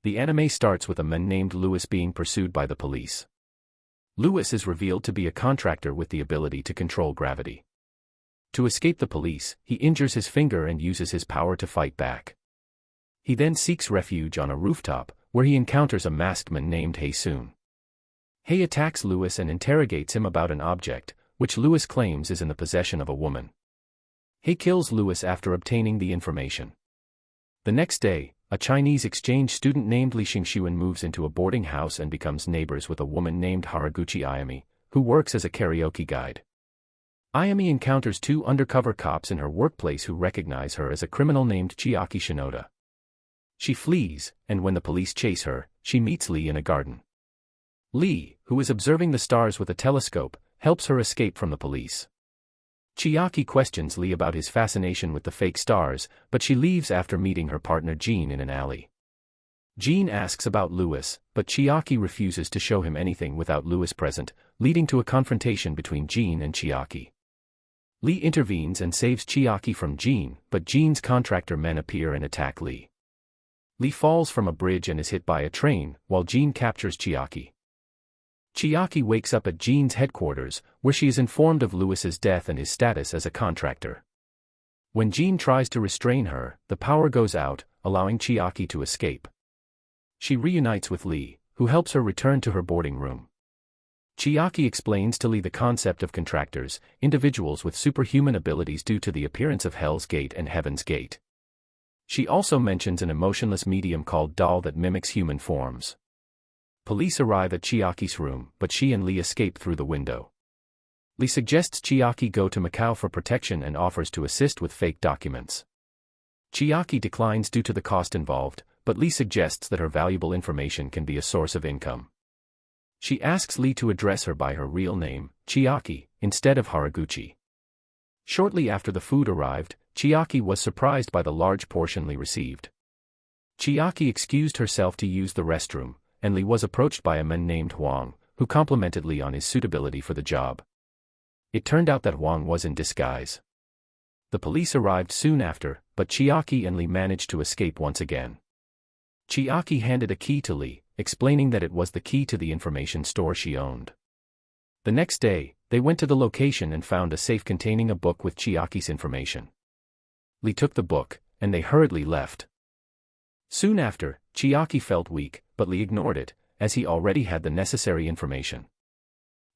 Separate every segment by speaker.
Speaker 1: The anime starts with a man named Lewis being pursued by the police. Lewis is revealed to be a contractor with the ability to control gravity. To escape the police, he injures his finger and uses his power to fight back. He then seeks refuge on a rooftop, where he encounters a masked man named Hae-soon. Hae attacks Lewis and interrogates him about an object, which Lewis claims is in the possession of a woman. Hae kills Lewis after obtaining the information. The next day, a Chinese exchange student named Li Xingxuan moves into a boarding house and becomes neighbors with a woman named Haraguchi Ayami, who works as a karaoke guide. Ayami encounters two undercover cops in her workplace who recognize her as a criminal named Chiaki Shinoda. She flees, and when the police chase her, she meets Lee in a garden. Lee, who is observing the stars with a telescope, helps her escape from the police. Chiaki questions Lee about his fascination with the fake stars, but she leaves after meeting her partner Jean in an alley. Jean asks about Lewis, but Chiaki refuses to show him anything without Lewis present, leading to a confrontation between Jean and Chiaki. Lee intervenes and saves Chiaki from Jean, but Jean's contractor men appear and attack Lee. Lee falls from a bridge and is hit by a train, while Jean captures Chiaki. Chiaki wakes up at Jean's headquarters, where she is informed of Lewis's death and his status as a contractor. When Jean tries to restrain her, the power goes out, allowing Chiaki to escape. She reunites with Lee, who helps her return to her boarding room. Chiaki explains to Lee the concept of contractors, individuals with superhuman abilities due to the appearance of Hell's Gate and Heaven's Gate. She also mentions an emotionless medium called doll that mimics human forms. Police arrive at Chiaki's room, but she and Lee escape through the window. Lee suggests Chiaki go to Macau for protection and offers to assist with fake documents. Chiaki declines due to the cost involved, but Lee suggests that her valuable information can be a source of income. She asks Lee to address her by her real name, Chiaki, instead of Haraguchi. Shortly after the food arrived, Chiaki was surprised by the large portion Lee received. Chiaki excused herself to use the restroom, and Lee was approached by a man named Huang, who complimented Lee on his suitability for the job. It turned out that Huang was in disguise. The police arrived soon after, but Chiaki and Lee managed to escape once again. Chiaki handed a key to Lee, explaining that it was the key to the information store she owned. The next day, they went to the location and found a safe containing a book with Chiaki's information. Lee took the book, and they hurriedly left. Soon after, Chiaki felt weak, but Lee ignored it, as he already had the necessary information.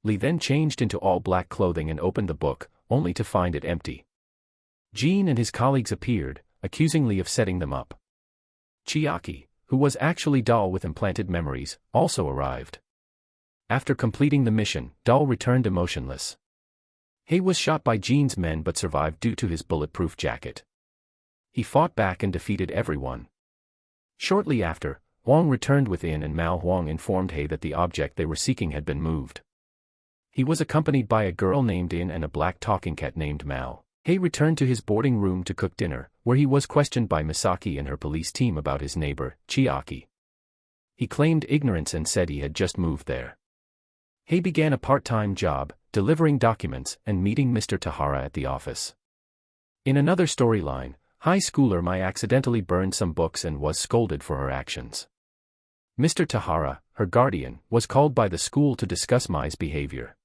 Speaker 1: Lee then changed into all black clothing and opened the book, only to find it empty. Jean and his colleagues appeared, accusing Lee of setting them up. Chiaki, who was actually Doll with implanted memories, also arrived. After completing the mission, Doll returned emotionless. Hae was shot by Jean's men but survived due to his bulletproof jacket. He fought back and defeated everyone. Shortly after, Huang returned within and Mao Huang informed Hae that the object they were seeking had been moved. He was accompanied by a girl named In and a black talking cat named Mao. Hae returned to his boarding room to cook dinner, where he was questioned by Misaki and her police team about his neighbor, Chiaki. He claimed ignorance and said he had just moved there. Hae began a part-time job, delivering documents and meeting Mr. Tahara at the office. In another storyline, high schooler Mai accidentally burned some books and was scolded for her actions. Mr. Tahara, her guardian, was called by the school to discuss Mai's behavior.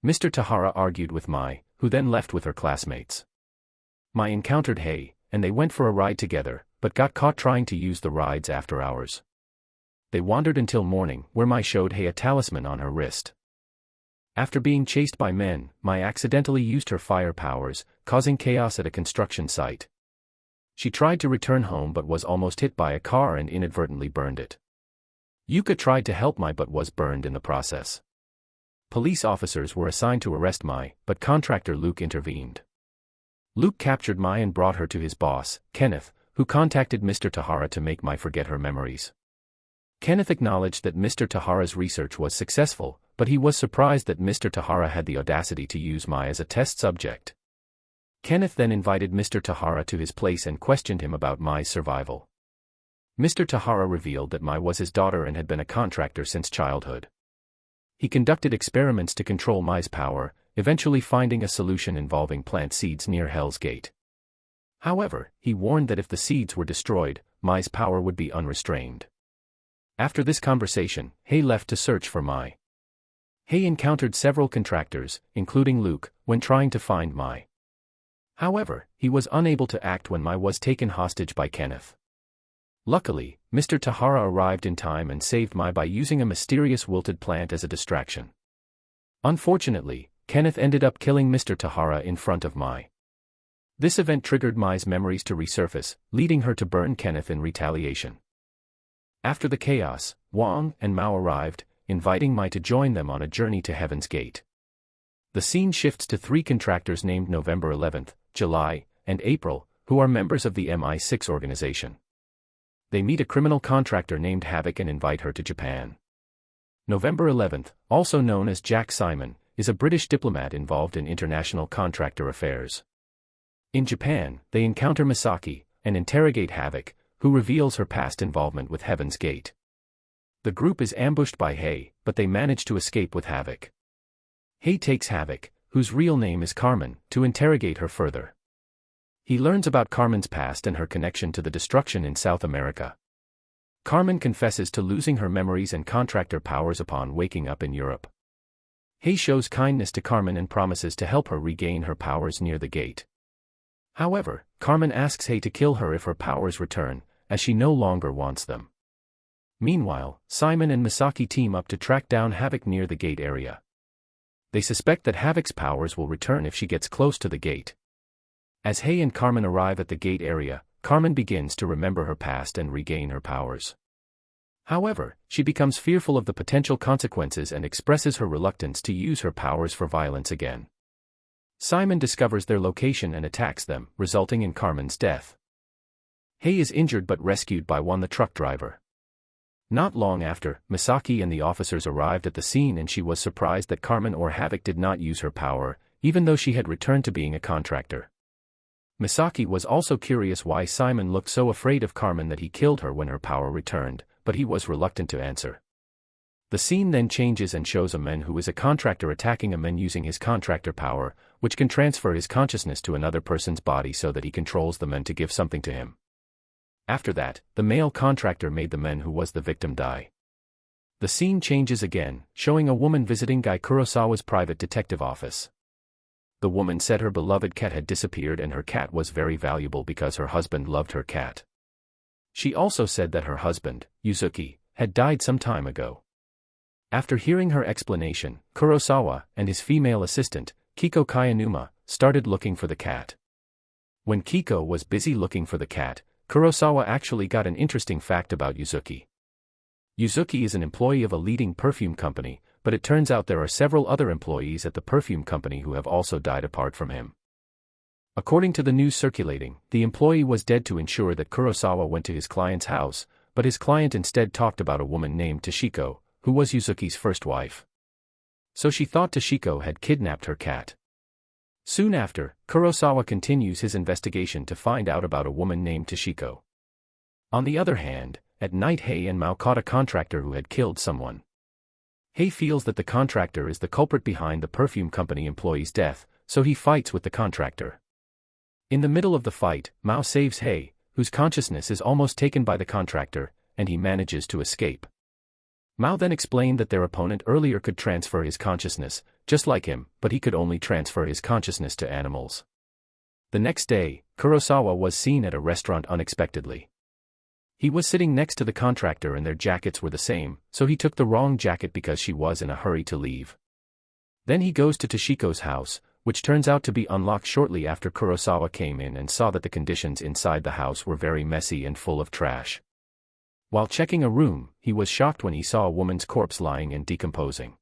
Speaker 1: Mr. Tahara argued with Mai, who then left with her classmates. Mai encountered Hae, and they went for a ride together, but got caught trying to use the rides after hours. They wandered until morning, where Mai showed Hae a talisman on her wrist. After being chased by men, Mai accidentally used her fire powers, causing chaos at a construction site. She tried to return home but was almost hit by a car and inadvertently burned it. Yuka tried to help Mai but was burned in the process. Police officers were assigned to arrest Mai, but contractor Luke intervened. Luke captured Mai and brought her to his boss, Kenneth, who contacted Mr. Tahara to make Mai forget her memories. Kenneth acknowledged that Mr. Tahara's research was successful, but he was surprised that Mr. Tahara had the audacity to use Mai as a test subject. Kenneth then invited Mr. Tahara to his place and questioned him about Mai's survival. Mr. Tahara revealed that Mai was his daughter and had been a contractor since childhood. He conducted experiments to control Mai's power, eventually finding a solution involving plant seeds near Hell's Gate. However, he warned that if the seeds were destroyed, Mai's power would be unrestrained. After this conversation, Hay left to search for Mai. Hay encountered several contractors, including Luke, when trying to find Mai. However, he was unable to act when Mai was taken hostage by Kenneth. Luckily, Mr. Tahara arrived in time and saved Mai by using a mysterious wilted plant as a distraction. Unfortunately, Kenneth ended up killing Mr. Tahara in front of Mai. This event triggered Mai's memories to resurface, leading her to burn Kenneth in retaliation. After the chaos, Wang and Mao arrived, inviting Mai to join them on a journey to Heaven's Gate. The scene shifts to three contractors named November 11th, July, and April, who are members of the MI6 organization. They meet a criminal contractor named Havoc and invite her to Japan. November 11th, also known as Jack Simon, is a British diplomat involved in international contractor affairs. In Japan, they encounter Misaki and interrogate Havoc, who reveals her past involvement with Heaven's Gate. The group is ambushed by Hay, but they manage to escape with Havoc. Hay takes Havoc, whose real name is Carmen, to interrogate her further. He learns about Carmen's past and her connection to the destruction in South America. Carmen confesses to losing her memories and contractor powers upon waking up in Europe. Hay shows kindness to Carmen and promises to help her regain her powers near the gate. However, Carmen asks Hay to kill her if her powers return, as she no longer wants them. Meanwhile, Simon and Misaki team up to track down Havoc near the gate area. They suspect that Havoc's powers will return if she gets close to the gate. As Hay and Carmen arrive at the gate area, Carmen begins to remember her past and regain her powers. However, she becomes fearful of the potential consequences and expresses her reluctance to use her powers for violence again. Simon discovers their location and attacks them, resulting in Carmen's death. Hay is injured but rescued by the truck driver. Not long after, Misaki and the officers arrived at the scene and she was surprised that Carmen or Havoc did not use her power, even though she had returned to being a contractor. Misaki was also curious why Simon looked so afraid of Carmen that he killed her when her power returned, but he was reluctant to answer. The scene then changes and shows a man who is a contractor attacking a man using his contractor power, which can transfer his consciousness to another person's body so that he controls the man to give something to him. After that, the male contractor made the man who was the victim die. The scene changes again, showing a woman visiting Guy Kurosawa's private detective office. The woman said her beloved cat had disappeared and her cat was very valuable because her husband loved her cat. She also said that her husband, Yuzuki, had died some time ago. After hearing her explanation, Kurosawa and his female assistant, Kiko Kayanuma, started looking for the cat. When Kiko was busy looking for the cat, Kurosawa actually got an interesting fact about Yuzuki. Yuzuki is an employee of a leading perfume company, but it turns out there are several other employees at the perfume company who have also died apart from him. According to the news circulating, the employee was dead to ensure that Kurosawa went to his client's house, but his client instead talked about a woman named Toshiko, who was Yuzuki's first wife. So she thought Toshiko had kidnapped her cat. Soon after, Kurosawa continues his investigation to find out about a woman named Toshiko. On the other hand, at night Hay and Mao caught a contractor who had killed someone. Hay feels that the contractor is the culprit behind the perfume company employee's death, so he fights with the contractor. In the middle of the fight, Mao saves Hay, whose consciousness is almost taken by the contractor, and he manages to escape. Mao then explained that their opponent earlier could transfer his consciousness, just like him, but he could only transfer his consciousness to animals. The next day, Kurosawa was seen at a restaurant unexpectedly. He was sitting next to the contractor and their jackets were the same, so he took the wrong jacket because she was in a hurry to leave. Then he goes to Toshiko's house, which turns out to be unlocked shortly after Kurosawa came in and saw that the conditions inside the house were very messy and full of trash. While checking a room, he was shocked when he saw a woman's corpse lying and decomposing.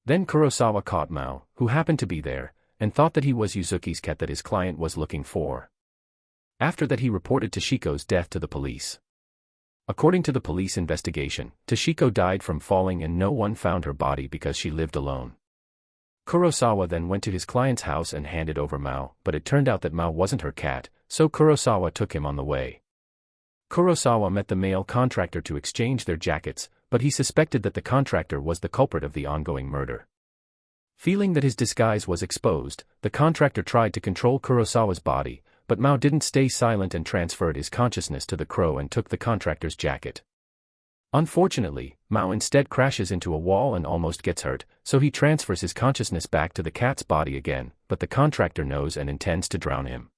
Speaker 1: Then Kurosawa caught Mao, who happened to be there, and thought that he was Yuzuki's cat that his client was looking for. After that he reported Toshiko's death to the police. According to the police investigation, Toshiko died from falling and no one found her body because she lived alone. Kurosawa then went to his client's house and handed over Mao, but it turned out that Mao wasn't her cat, so Kurosawa took him on the way. Kurosawa met the male contractor to exchange their jackets, but he suspected that the contractor was the culprit of the ongoing murder. Feeling that his disguise was exposed, the contractor tried to control Kurosawa's body, but Mao didn't stay silent and transferred his consciousness to the crow and took the contractor's jacket. Unfortunately, Mao instead crashes into a wall and almost gets hurt, so he transfers his consciousness back to the cat's body again, but the contractor knows and intends to drown him.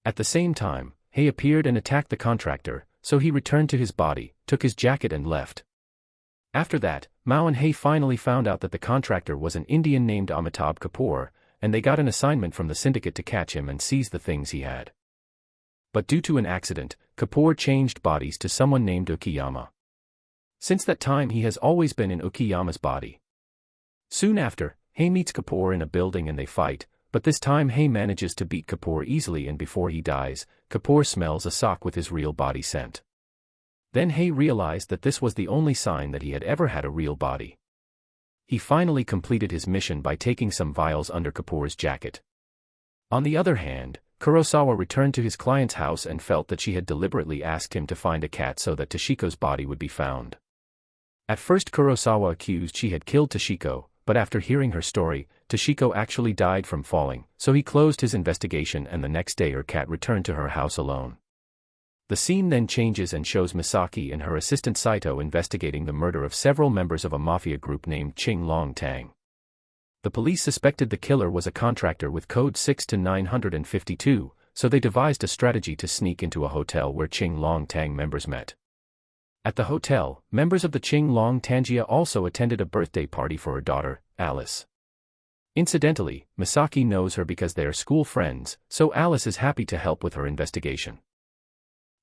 Speaker 1: At the same time, He appeared and attacked the contractor, so he returned to his body, took his jacket and left. After that, Mao and He finally found out that the contractor was an Indian named Amitabh Kapoor, and they got an assignment from the syndicate to catch him and seize the things he had. But due to an accident, Kapoor changed bodies to someone named Ukiyama. Since that time he has always been in Ukiyama's body. Soon after, He meets Kapoor in a building and they fight, but this time He manages to beat Kapoor easily, and before he dies, Kapoor smells a sock with his real body scent. Then He realized that this was the only sign that he had ever had a real body. He finally completed his mission by taking some vials under Kapoor's jacket. On the other hand, Kurosawa returned to his client's house and felt that she had deliberately asked him to find a cat so that Toshiko's body would be found. At first Kurosawa accused she had killed Toshiko, but after hearing her story, Toshiko actually died from falling, so he closed his investigation, and the next day her cat returned to her house alone. The scene then changes and shows Misaki and her assistant Saito investigating the murder of several members of a mafia group named Ching Long Tang. The police suspected the killer was a contractor with code 6 to 952, so they devised a strategy to sneak into a hotel where Ching Long Tang members met. At the hotel, members of the Ching Long Tangia also attended a birthday party for her daughter, Alice. Incidentally, Misaki knows her because they are school friends, so Alice is happy to help with her investigation.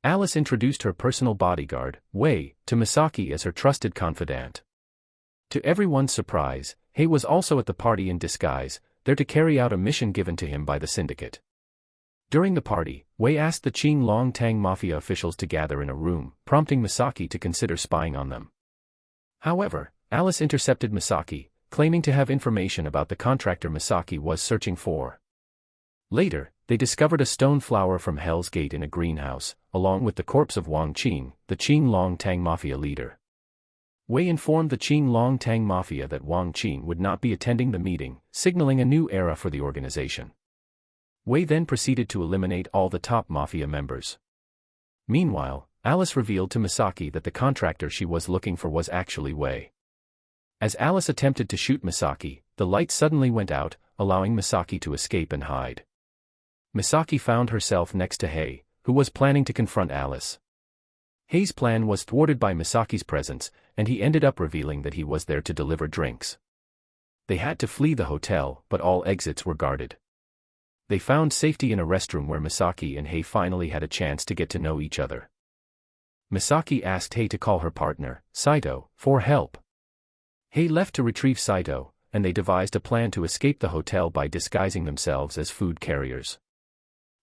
Speaker 1: Alice introduced her personal bodyguard, Wei, to Misaki as her trusted confidant. To everyone's surprise, He was also at the party in disguise, there to carry out a mission given to him by the syndicate. During the party, Wei asked the Ching Long Tang mafia officials to gather in a room, prompting Misaki to consider spying on them. However, Alice intercepted Misaki, claiming to have information about the contractor Misaki was searching for. Later, they discovered a stone flower from Hell's Gate in a greenhouse, along with the corpse of Wang Qing, the Ching Long Tang mafia leader. Wei informed the Ching Long Tang mafia that Wang Qing would not be attending the meeting, signaling a new era for the organization. Wei then proceeded to eliminate all the top mafia members. Meanwhile, Alice revealed to Misaki that the contractor she was looking for was actually Wei. As Alice attempted to shoot Misaki, the light suddenly went out, allowing Misaki to escape and hide. Misaki found herself next to Hei, who was planning to confront Alice. Hei's plan was thwarted by Misaki's presence, and he ended up revealing that he was there to deliver drinks. They had to flee the hotel, but all exits were guarded. They found safety in a restroom where Misaki and Hei finally had a chance to get to know each other. Misaki asked Hei to call her partner, Saito, for help. Hei left to retrieve Saito, and they devised a plan to escape the hotel by disguising themselves as food carriers.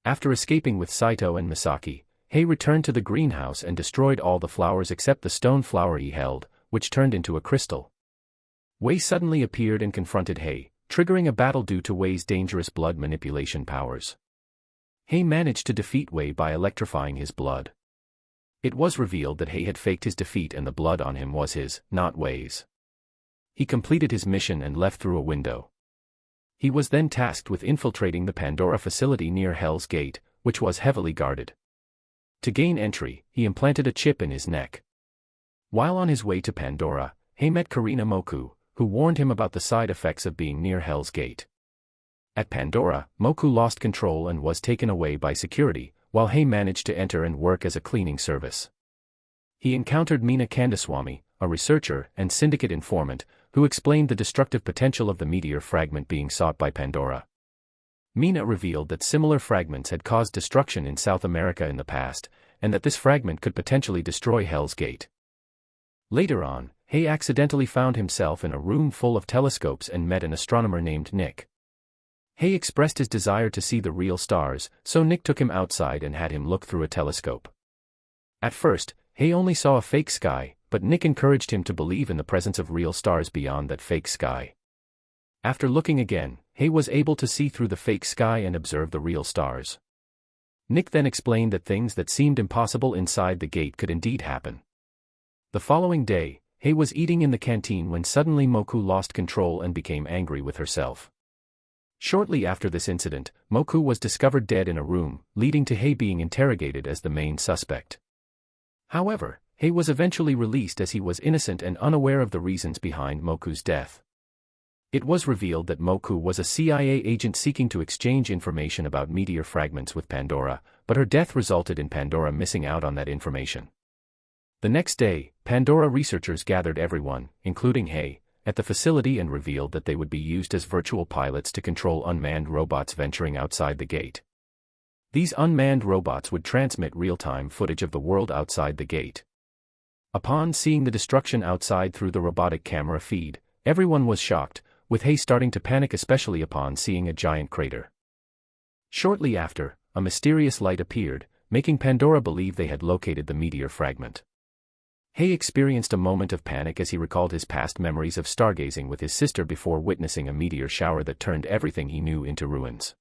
Speaker 1: After escaping with Saito and Misaki, Hei returned to the greenhouse and destroyed all the flowers except the stone flower he held, which turned into a crystal. Wei suddenly appeared and confronted Hei, triggering a battle due to Wei's dangerous blood manipulation powers. Hei managed to defeat Wei by electrifying his blood. It was revealed that Hei had faked his defeat and the blood on him was his, not Wei's. He completed his mission and left through a window. He was then tasked with infiltrating the Pandora facility near Hell's Gate, which was heavily guarded. To gain entry, he implanted a chip in his neck. While on his way to Pandora, Hei met Karina Moku, who warned him about the side effects of being near Hell's Gate. At Pandora, Moku lost control and was taken away by security, while Hei managed to enter and work as a cleaning service. He encountered Meena Kandaswamy, a researcher and syndicate informant, who explained the destructive potential of the meteor fragment being sought by Pandora. Meena revealed that similar fragments had caused destruction in South America in the past, and that this fragment could potentially destroy Hell's Gate. Later on, Hei accidentally found himself in a room full of telescopes and met an astronomer named Nick. Hei expressed his desire to see the real stars, so Nick took him outside and had him look through a telescope. At first, Hei only saw a fake sky, but Nick encouraged him to believe in the presence of real stars beyond that fake sky. After looking again, Hei was able to see through the fake sky and observe the real stars. Nick then explained that things that seemed impossible inside the gate could indeed happen. The following day, Hei was eating in the canteen when suddenly Moku lost control and became angry with herself. Shortly after this incident, Moku was discovered dead in a room, leading to Hei being interrogated as the main suspect. However, Hei was eventually released as he was innocent and unaware of the reasons behind Moku's death. It was revealed that Moku was a CIA agent seeking to exchange information about meteor fragments with Pandora, but her death resulted in Pandora missing out on that information. The next day, Pandora researchers gathered everyone, including Hei, at the facility and revealed that they would be used as virtual pilots to control unmanned robots venturing outside the gate. These unmanned robots would transmit real-time footage of the world outside the gate. Upon seeing the destruction outside through the robotic camera feed, everyone was shocked, with Hei starting to panic especially upon seeing a giant crater. Shortly after, a mysterious light appeared, making Pandora believe they had located the meteor fragment. Hei experienced a moment of panic as he recalled his past memories of stargazing with his sister before witnessing a meteor shower that turned everything he knew into ruins.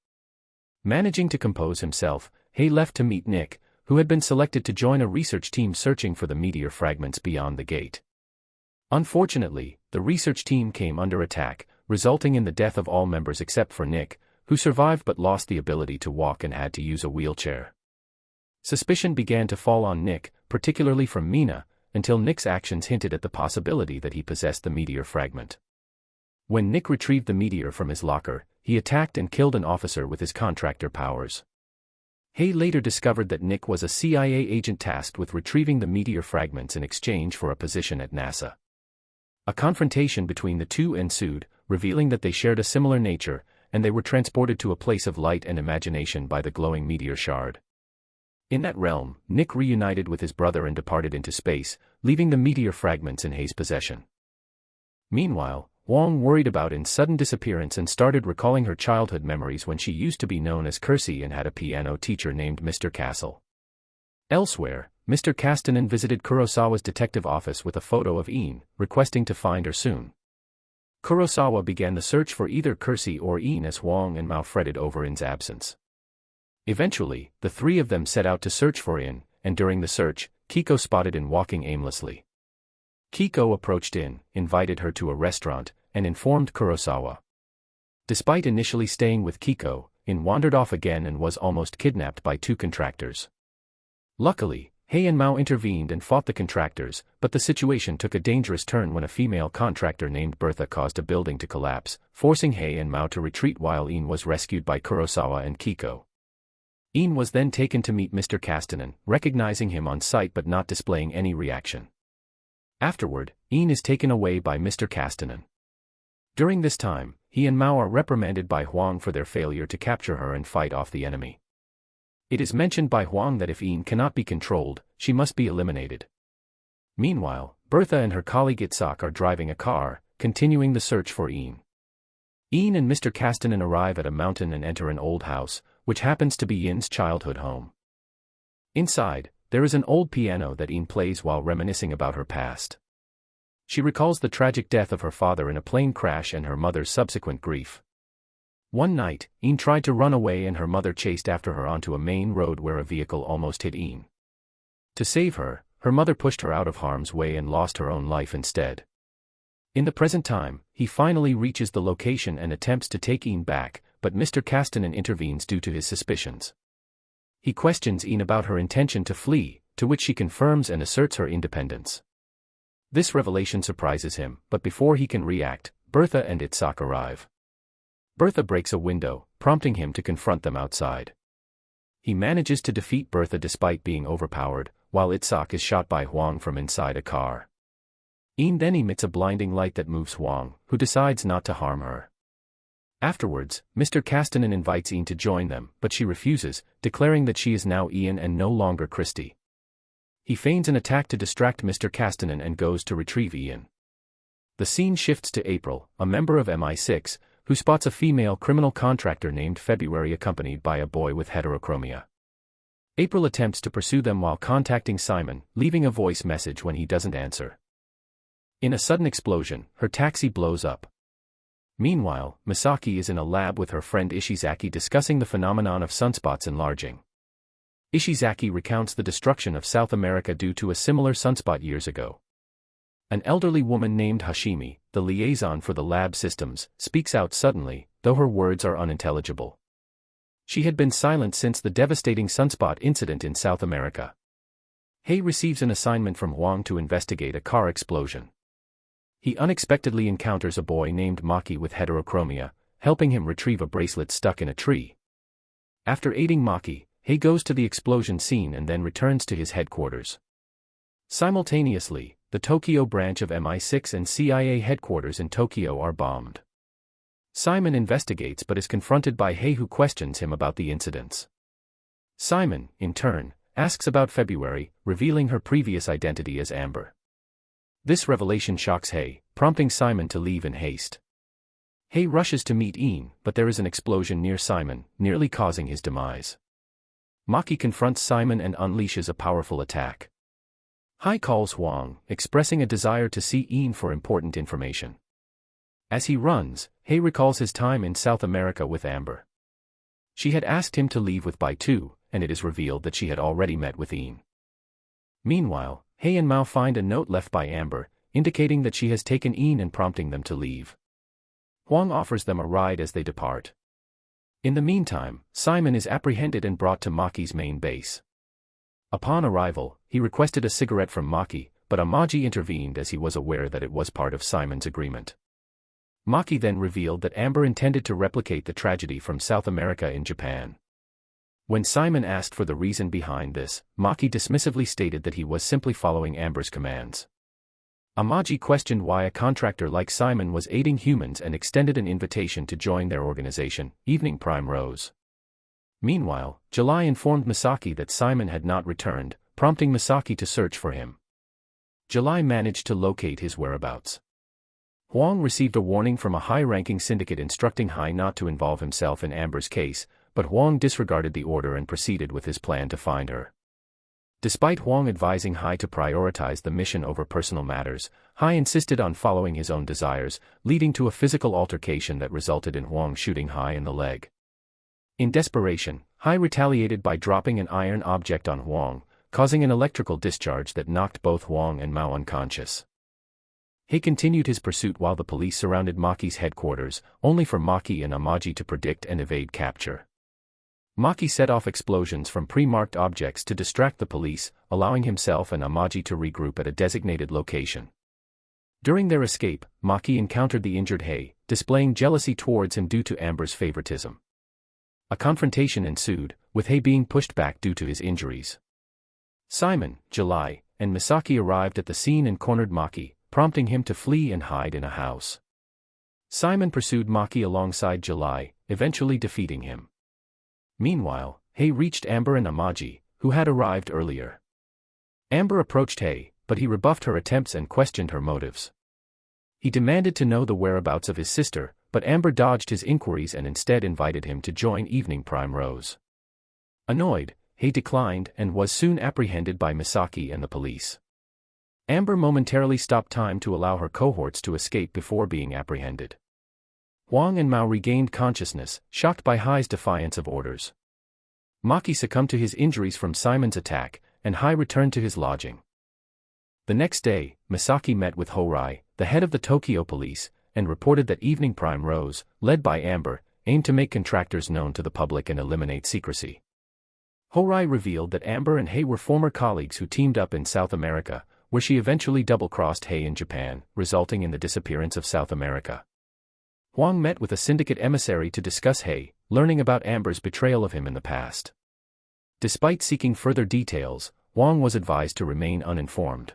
Speaker 1: Managing to compose himself, Hei left to meet Nick, who had been selected to join a research team searching for the meteor fragments beyond the gate. Unfortunately, the research team came under attack, resulting in the death of all members except for Nick, who survived but lost the ability to walk and had to use a wheelchair. Suspicion began to fall on Nick, particularly from Mina, until Nick's actions hinted at the possibility that he possessed the meteor fragment. When Nick retrieved the meteor from his locker, he attacked and killed an officer with his contractor powers. Hei later discovered that Nick was a CIA agent tasked with retrieving the meteor fragments in exchange for a position at NASA. A confrontation between the two ensued, revealing that they shared a similar nature, and they were transported to a place of light and imagination by the glowing meteor shard. In that realm, Nick reunited with his brother and departed into space, leaving the meteor fragments in Hei's possession. Meanwhile, Wong worried about In's sudden disappearance and started recalling her childhood memories when she used to be known as Kersey and had a piano teacher named Mr. Castle. Elsewhere, Mr. Castanen visited Kurosawa's detective office with a photo of In, requesting to find her soon. Kurosawa began the search for either Kersey or In as Wong and Mao fretted over In's absence. Eventually, the three of them set out to search for In, and during the search, Kiko spotted In walking aimlessly. Kiko approached In, invited her to a restaurant, and informed Kurosawa. Despite initially staying with Kiko, In wandered off again and was almost kidnapped by two contractors. Luckily, Hei and Mao intervened and fought the contractors, but the situation took a dangerous turn when a female contractor named Bertha caused a building to collapse, forcing Hei and Mao to retreat while In was rescued by Kurosawa and Kiko. In was then taken to meet Mr. Castanen, recognizing him on sight but not displaying any reaction. Afterward, In is taken away by Mr. Castanen. During this time, he and Mao are reprimanded by Huang for their failure to capture her and fight off the enemy. It is mentioned by Huang that if In cannot be controlled, she must be eliminated. Meanwhile, Bertha and her colleague Itzhak are driving a car, continuing the search for In. In and Mr. Castanen arrive at a mountain and enter an old house, which happens to be In's childhood home. Inside, there is an old piano that In plays while reminiscing about her past. She recalls the tragic death of her father in a plane crash and her mother's subsequent grief. One night, In tried to run away and her mother chased after her onto a main road where a vehicle almost hit In. To save her, her mother pushed her out of harm's way and lost her own life instead. In the present time, he finally reaches the location and attempts to take In back, but Mr. Castanen intervenes due to his suspicions. He questions In about her intention to flee, to which she confirms and asserts her independence. This revelation surprises him, but before he can react, Bertha and Itzhak arrive. Bertha breaks a window, prompting him to confront them outside. He manages to defeat Bertha despite being overpowered, while Itzhak is shot by Huang from inside a car. In then emits a blinding light that moves Huang, who decides not to harm her. Afterwards, Mr. Castanen invites In to join them, but she refuses, declaring that she is now Ian and no longer Christy. He feigns an attack to distract Mr. Castanen and goes to retrieve Ian. The scene shifts to April, a member of MI6, who spots a female criminal contractor named February accompanied by a boy with heterochromia. April attempts to pursue them while contacting Simon, leaving a voice message when he doesn't answer. In a sudden explosion, her taxi blows up. Meanwhile, Misaki is in a lab with her friend Ishizaki discussing the phenomenon of sunspots enlarging. Ishizaki recounts the destruction of South America due to a similar sunspot years ago. An elderly woman named Hashimi, the liaison for the lab systems, speaks out suddenly, though her words are unintelligible. She had been silent since the devastating sunspot incident in South America. Hei receives an assignment from Huang to investigate a car explosion. He unexpectedly encounters a boy named Maki with heterochromia, helping him retrieve a bracelet stuck in a tree. After aiding Maki, Hei goes to the explosion scene and then returns to his headquarters. Simultaneously, the Tokyo branch of MI6 and CIA headquarters in Tokyo are bombed. Simon investigates but is confronted by Hei, who questions him about the incidents. Simon, in turn, asks about February, revealing her previous identity as Amber. This revelation shocks Hei, prompting Simon to leave in haste. Hei rushes to meet Ian, but there is an explosion near Simon, nearly causing his demise. Maki confronts Simon and unleashes a powerful attack. Hei calls Huang, expressing a desire to see Ian for important information. As he runs, Hei recalls his time in South America with Amber. She had asked him to leave with Bai Tu, and it is revealed that she had already met with Ian. Meanwhile, Hei and Mao find a note left by Amber, indicating that she has taken Ian and prompting them to leave. Huang offers them a ride as they depart. In the meantime, Simon is apprehended and brought to Maki's main base. Upon arrival, he requested a cigarette from Maki, but Amaji intervened as he was aware that it was part of Simon's agreement. Maki then revealed that Amber intended to replicate the tragedy from South America in Japan. When Simon asked for the reason behind this, Maki dismissively stated that he was simply following Amber's commands. Amaji questioned why a contractor like Simon was aiding humans and extended an invitation to join their organization, Evening Prime Rose. Meanwhile, July informed Misaki that Simon had not returned, prompting Misaki to search for him. July managed to locate his whereabouts. Huang received a warning from a high-ranking syndicate instructing Hei not to involve himself in Amber's case, but Huang disregarded the order and proceeded with his plan to find her. Despite Huang advising Hei to prioritize the mission over personal matters, Hei insisted on following his own desires, leading to a physical altercation that resulted in Huang shooting Hei in the leg. In desperation, Hei retaliated by dropping an iron object on Huang, causing an electrical discharge that knocked both Huang and Mao unconscious. He continued his pursuit while the police surrounded Maki's headquarters, only for Maki and Amaji to predict and evade capture. Maki set off explosions from pre-marked objects to distract the police, allowing himself and Amaji to regroup at a designated location. During their escape, Maki encountered the injured Hei, displaying jealousy towards him due to Amber's favoritism. A confrontation ensued, with Hei being pushed back due to his injuries. Simon, July, and Misaki arrived at the scene and cornered Maki, prompting him to flee and hide in a house. Simon pursued Maki alongside July, eventually defeating him. Meanwhile, Hei reached Amber and Amaji, who had arrived earlier. Amber approached Hei, but he rebuffed her attempts and questioned her motives. He demanded to know the whereabouts of his sister, but Amber dodged his inquiries and instead invited him to join Evening Prime Rose. Annoyed, Hei declined and was soon apprehended by Misaki and the police. Amber momentarily stopped time to allow her cohorts to escape before being apprehended. Huang and Mao regained consciousness, shocked by Hei's defiance of orders. Maki succumbed to his injuries from Simon's attack, and Hei returned to his lodging. The next day, Misaki met with Horai, the head of the Tokyo police, and reported that Evening Prime Rose, led by Amber, aimed to make contractors known to the public and eliminate secrecy. Horai revealed that Amber and Hei were former colleagues who teamed up in South America, where she eventually double-crossed Hei in Japan, resulting in the disappearance of South America. Huang met with a syndicate emissary to discuss Hei, learning about Amber's betrayal of him in the past. Despite seeking further details, Huang was advised to remain uninformed.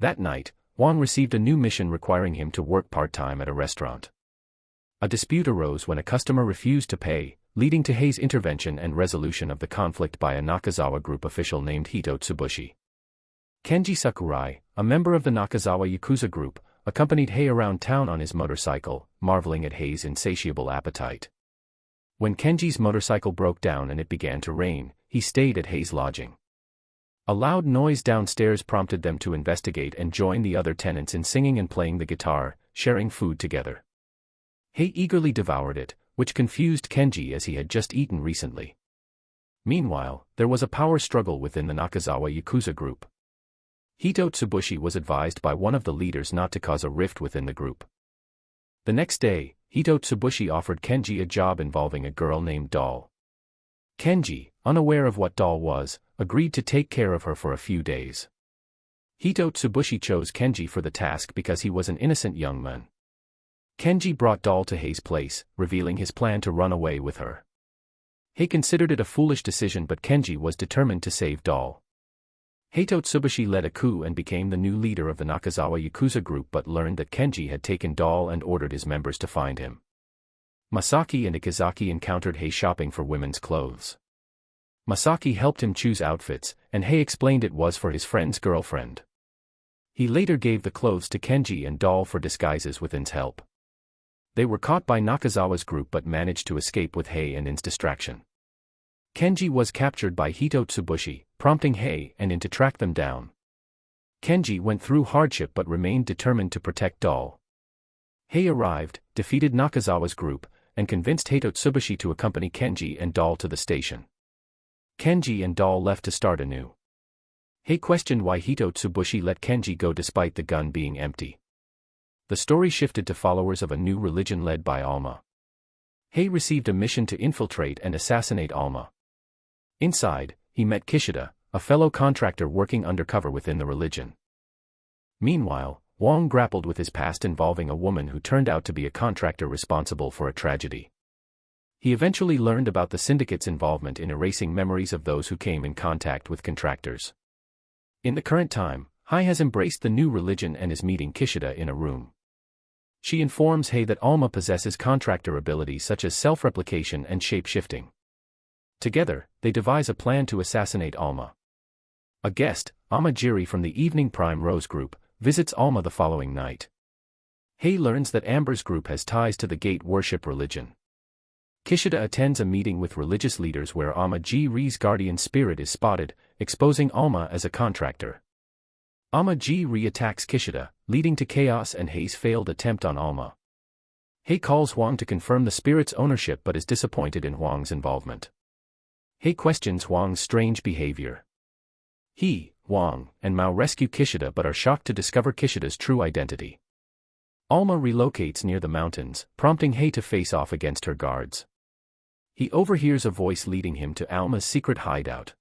Speaker 1: That night, Huang received a new mission requiring him to work part-time at a restaurant. A dispute arose when a customer refused to pay, leading to Hei's intervention and resolution of the conflict by a Nakazawa group official named Hito Tsubushi. Kenji Sakurai, a member of the Nakazawa Yakuza group, accompanied Hei around town on his motorcycle, marveling at Hei's insatiable appetite. When Kenji's motorcycle broke down and it began to rain, he stayed at Hei's lodging. A loud noise downstairs prompted them to investigate and join the other tenants in singing and playing the guitar, sharing food together. Hei eagerly devoured it, which confused Kenji as he had just eaten recently. Meanwhile, there was a power struggle within the Nakazawa Yakuza group. Hito Tsubushi was advised by one of the leaders not to cause a rift within the group. The next day, Hito Tsubushi offered Kenji a job involving a girl named Doll. Kenji, unaware of what doll was, agreed to take care of her for a few days. Hito Tsubushi chose Kenji for the task because he was an innocent young man. Kenji brought doll to Hei's place, revealing his plan to run away with her. Hei considered it a foolish decision, but Kenji was determined to save doll. Hito Tsubushi led a coup and became the new leader of the Nakazawa Yakuza group, but learned that Kenji had taken doll and ordered his members to find him. Masaki and Ikazaki encountered Hei shopping for women's clothes. Masaki helped him choose outfits, and Hei explained it was for his friend's girlfriend. He later gave the clothes to Kenji and doll for disguises with In's help. They were caught by Nakazawa's group but managed to escape with Hei and In's distraction. Kenji was captured by Hito Tsubushi, prompting Hei and In to track them down. Kenji went through hardship but remained determined to protect doll. Hei arrived, defeated Nakazawa's group, and convinced Hito Tsubushi to accompany Kenji and doll to the station. Kenji and doll left to start anew. Hei questioned why Hito Tsubushi let Kenji go despite the gun being empty. The story shifted to followers of a new religion led by Alma. Hei received a mission to infiltrate and assassinate Alma. Inside, he met Kishida, a fellow contractor working undercover within the religion. Meanwhile, Wong grappled with his past involving a woman who turned out to be a contractor responsible for a tragedy. He eventually learned about the syndicate's involvement in erasing memories of those who came in contact with contractors. In the current time, Hei has embraced the new religion and is meeting Kishida in a room. She informs Hei that Alma possesses contractor abilities such as self-replication and shape-shifting. Together, they devise a plan to assassinate Alma. A guest, Amajiri from the Evening Prime Rose group, visits Alma the following night. Hei learns that Amber's group has ties to the Gate worship religion. Kishida attends a meeting with religious leaders where Amajiri's guardian spirit is spotted, exposing Alma as a contractor. Amajiri attacks Kishida, leading to chaos and Hei's failed attempt on Alma. Hei calls Huang to confirm the spirit's ownership but is disappointed in Huang's involvement. Hei questions Huang's strange behavior. He, Huang, and Mao rescue Kishida but are shocked to discover Kishida's true identity. Alma relocates near the mountains, prompting Hei to face off against her guards. He overhears a voice leading him to Alma's secret hideout.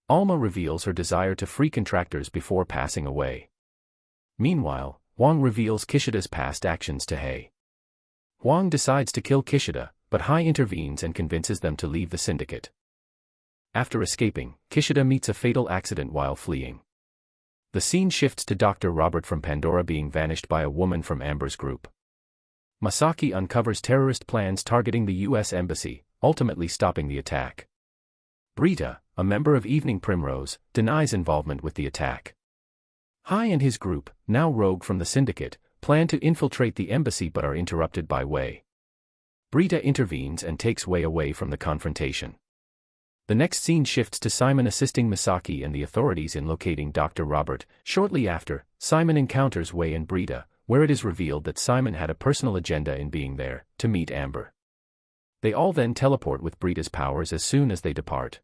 Speaker 1: Alma reveals her desire to free contractors before passing away. Meanwhile, Huang reveals Kishida's past actions to Hei. Huang decides to kill Kishida, but Hei intervenes and convinces them to leave the syndicate. After escaping, Kishida meets a fatal accident while fleeing. The scene shifts to Dr. Robert from Pandora being vanished by a woman from Amber's group. Masaki uncovers terrorist plans targeting the U.S. Embassy, ultimately stopping the attack. Brita, a member of Evening Primrose, denies involvement with the attack. Hei and his group, now rogue from the syndicate, plan to infiltrate the embassy but are interrupted by Wei. Brita intervenes and takes Wei away from the confrontation. The next scene shifts to Simon assisting Misaki and the authorities in locating Dr. Robert. Shortly after, Simon encounters Wei and Brita, where it is revealed that Simon had a personal agenda in being there, to meet Amber. They all then teleport with Brita's powers as soon as they depart.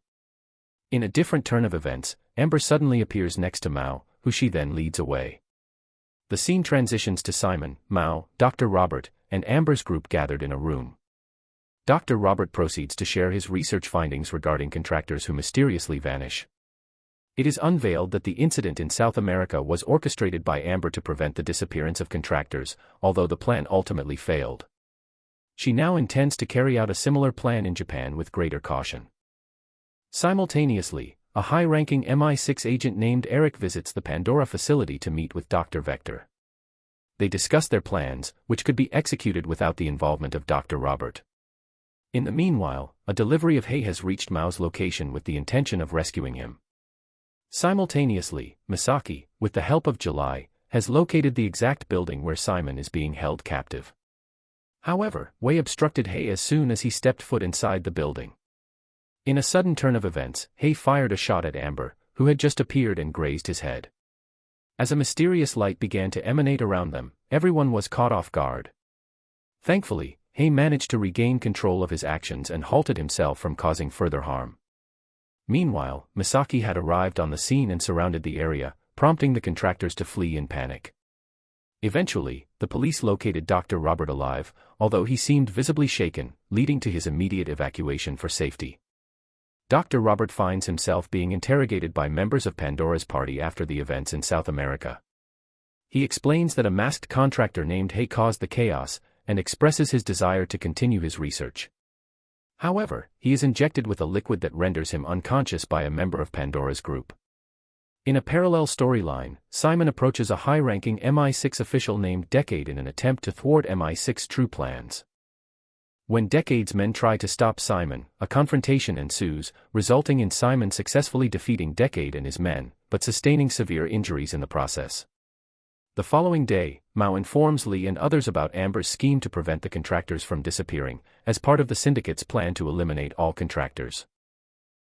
Speaker 1: In a different turn of events, Amber suddenly appears next to Mao, who she then leads away. The scene transitions to Simon, Mao, Dr. Robert, and Amber's group gathered in a room. Dr. Robert proceeds to share his research findings regarding contractors who mysteriously vanish. It is unveiled that the incident in South America was orchestrated by Amber to prevent the disappearance of contractors, although the plan ultimately failed. She now intends to carry out a similar plan in Japan with greater caution. Simultaneously, a high-ranking MI6 agent named Eric visits the Pandora facility to meet with Dr. Vector. They discuss their plans, which could be executed without the involvement of Dr. Robert. In the meanwhile, a delivery of Hei has reached Mao's location with the intention of rescuing him. Simultaneously, Misaki, with the help of July, has located the exact building where Simon is being held captive. However, Wei obstructed Hei as soon as he stepped foot inside the building. In a sudden turn of events, Hei fired a shot at Amber, who had just appeared and grazed his head. As a mysterious light began to emanate around them, everyone was caught off guard. Thankfully, Hei managed to regain control of his actions and halted himself from causing further harm. Meanwhile, Misaki had arrived on the scene and surrounded the area, prompting the contractors to flee in panic. Eventually, the police located Dr. Robert alive, although he seemed visibly shaken, leading to his immediate evacuation for safety. Dr. Robert finds himself being interrogated by members of Pandora's party after the events in South America. He explains that a masked contractor named Hay caused the chaos, and expresses his desire to continue his research. However, he is injected with a liquid that renders him unconscious by a member of Pandora's group. In a parallel storyline, Simon approaches a high-ranking MI6 official named Decade in an attempt to thwart MI6's true plans. When Decade's men try to stop Simon, a confrontation ensues, resulting in Simon successfully defeating Decade and his men, but sustaining severe injuries in the process. The following day, Mao informs Lee and others about Amber's scheme to prevent the contractors from disappearing, as part of the syndicate's plan to eliminate all contractors.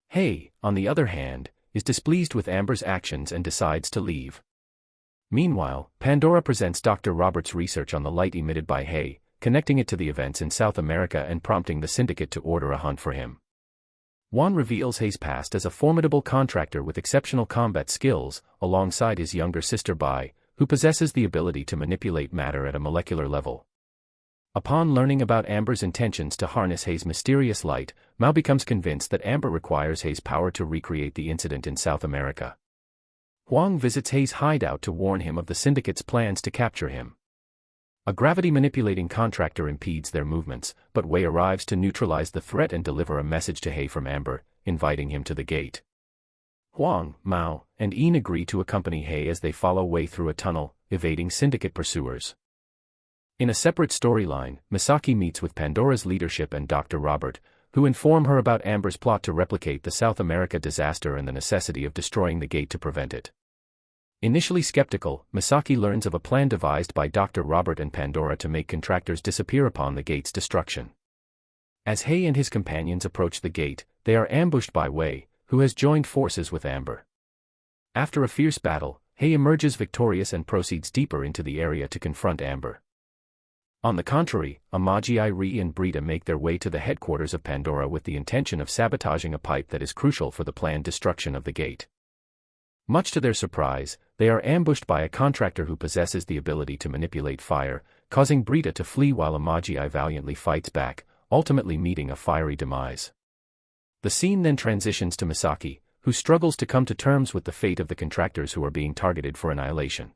Speaker 1: Hay, on the other hand, is displeased with Amber's actions and decides to leave. Meanwhile, Pandora presents Dr. Robert's research on the light emitted by Hay, connecting it to the events in South America and prompting the syndicate to order a hunt for him. Juan reveals Hay's past as a formidable contractor with exceptional combat skills, alongside his younger sister Bai, who possesses the ability to manipulate matter at a molecular level. Upon learning about Amber's intentions to harness Hay's mysterious light, Mao becomes convinced that Amber requires Hay's power to recreate the incident in South America. Huang visits Hay's hideout to warn him of the syndicate's plans to capture him. A gravity-manipulating contractor impedes their movements, but Wei arrives to neutralize the threat and deliver a message to Hay from Amber, inviting him to the gate. Huang, Mao, and Ian agree to accompany Hay as they follow Wei through a tunnel, evading syndicate pursuers. In a separate storyline, Misaki meets with Pandora's leadership and Dr. Robert, who inform her about Amber's plot to replicate the South America disaster and the necessity of destroying the gate to prevent it. Initially skeptical, Misaki learns of a plan devised by Dr. Robert and Pandora to make contractors disappear upon the gate's destruction. As Hay and his companions approach the gate, they are ambushed by Wei, who has joined forces with Amber. After a fierce battle, Hay emerges victorious and proceeds deeper into the area to confront Amber. On the contrary, Amagi, Ri and Brita make their way to the headquarters of Pandora with the intention of sabotaging a pipe that is crucial for the planned destruction of the gate. Much to their surprise, they are ambushed by a contractor who possesses the ability to manipulate fire, causing Brita to flee while Amagi valiantly fights back, ultimately meeting a fiery demise. The scene then transitions to Misaki, who struggles to come to terms with the fate of the contractors who are being targeted for annihilation.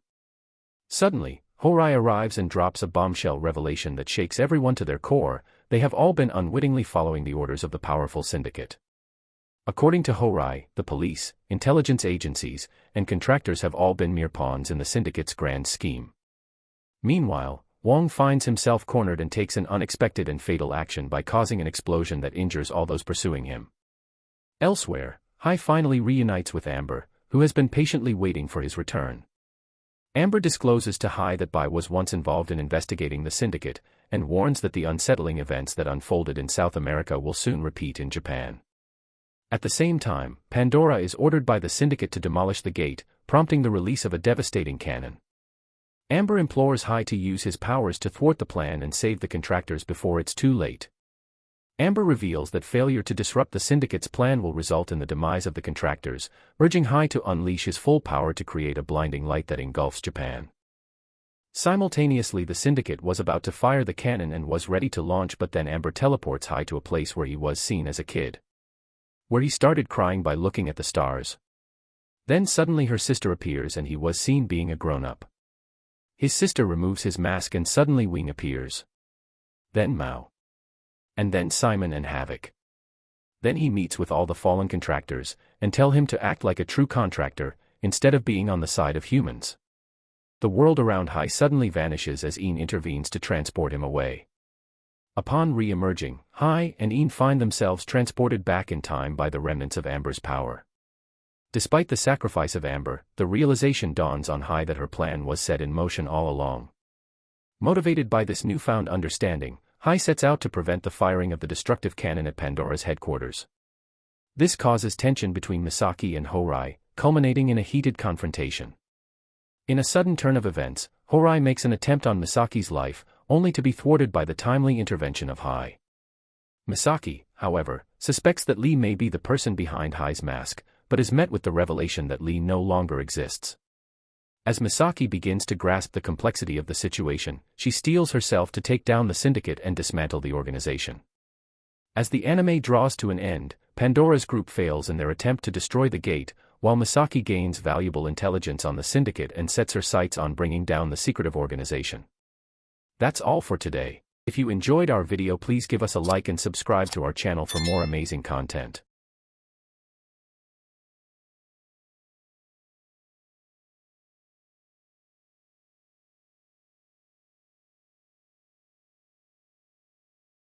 Speaker 1: Suddenly, Horai arrives and drops a bombshell revelation that shakes everyone to their core: they have all been unwittingly following the orders of the powerful syndicate. According to Horai, the police, intelligence agencies, and contractors have all been mere pawns in the syndicate's grand scheme. Meanwhile, Wang finds himself cornered and takes an unexpected and fatal action by causing an explosion that injures all those pursuing him. Elsewhere, Hai finally reunites with Amber, who has been patiently waiting for his return. Amber discloses to Hai that Bai was once involved in investigating the syndicate, and warns that the unsettling events that unfolded in South America will soon repeat in Japan. At the same time, Pandora is ordered by the syndicate to demolish the gate, prompting the release of a devastating cannon. Amber implores Hai to use his powers to thwart the plan and save the contractors before it's too late. Amber reveals that failure to disrupt the syndicate's plan will result in the demise of the contractors, urging Hai to unleash his full power to create a blinding light that engulfs Japan. Simultaneously, the syndicate was about to fire the cannon and was ready to launch, but then Amber teleports Hai to a place where he was seen as a kid, where he started crying by looking at the stars. Then suddenly her sister appears and he was seen being a grown-up. His sister removes his mask and suddenly Wing appears. Then Mao. And then Simon and Havoc. Then he meets with all the fallen contractors, and tell him to act like a true contractor, instead of being on the side of humans. The world around Hai suddenly vanishes as Ian intervenes to transport him away. Upon re-emerging, Hai and Ian find themselves transported back in time by the remnants of Amber's power. Despite the sacrifice of Amber, the realization dawns on Hai that her plan was set in motion all along. Motivated by this newfound understanding, Hai sets out to prevent the firing of the destructive cannon at Pandora's headquarters. This causes tension between Misaki and Horai, culminating in a heated confrontation. In a sudden turn of events, Horai makes an attempt on Misaki's life, only to be thwarted by the timely intervention of Hai. Misaki, however, suspects that Lee may be the person behind Hai's mask, but is met with the revelation that Lee no longer exists. As Misaki begins to grasp the complexity of the situation, she steels herself to take down the syndicate and dismantle the organization. As the anime draws to an end, Pandora's group fails in their attempt to destroy the gate, while Misaki gains valuable intelligence on the syndicate and sets her sights on bringing down the secretive organization. That's all for today. If you enjoyed our video, please give us a like and subscribe to our channel for more amazing content.